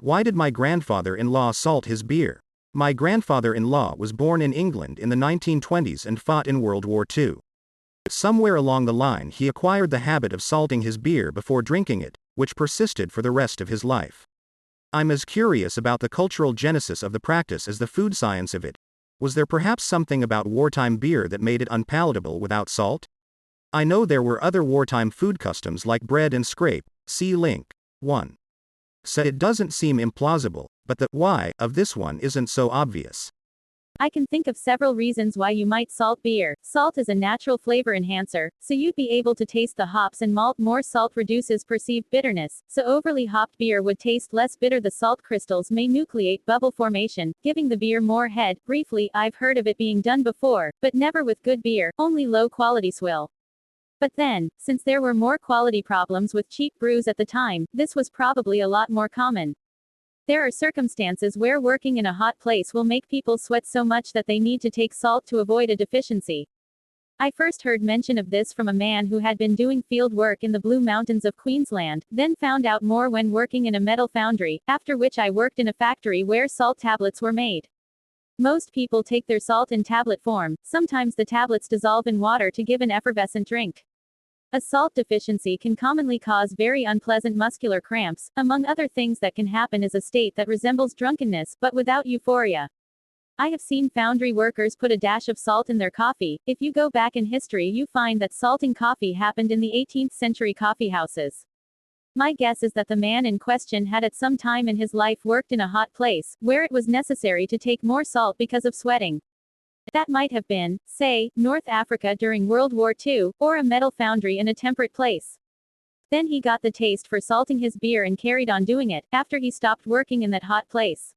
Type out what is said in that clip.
Why did my grandfather-in-law salt his beer? My grandfather-in-law was born in England in the 1920s and fought in World War II. Somewhere along the line he acquired the habit of salting his beer before drinking it, which persisted for the rest of his life. I'm as curious about the cultural genesis of the practice as the food science of it. Was there perhaps something about wartime beer that made it unpalatable without salt? I know there were other wartime food customs like bread and scrape, see link. 1. So it doesn't seem implausible, but the why of this one isn't so obvious. I can think of several reasons why you might salt beer. Salt is a natural flavor enhancer, so you'd be able to taste the hops and malt. More salt reduces perceived bitterness, so overly hopped beer would taste less bitter. The salt crystals may nucleate bubble formation, giving the beer more head. Briefly, I've heard of it being done before, but never with good beer, only low quality swill. But then, since there were more quality problems with cheap brews at the time, this was probably a lot more common. There are circumstances where working in a hot place will make people sweat so much that they need to take salt to avoid a deficiency. I first heard mention of this from a man who had been doing field work in the Blue Mountains of Queensland, then found out more when working in a metal foundry, after which I worked in a factory where salt tablets were made. Most people take their salt in tablet form, sometimes the tablets dissolve in water to give an effervescent drink. A salt deficiency can commonly cause very unpleasant muscular cramps. Among other things that can happen is a state that resembles drunkenness, but without euphoria. I have seen foundry workers put a dash of salt in their coffee. If you go back in history, you find that salting coffee happened in the 18th century coffee houses. My guess is that the man in question had at some time in his life worked in a hot place, where it was necessary to take more salt because of sweating. That might have been, say, North Africa during World War II, or a metal foundry in a temperate place. Then he got the taste for salting his beer and carried on doing it, after he stopped working in that hot place.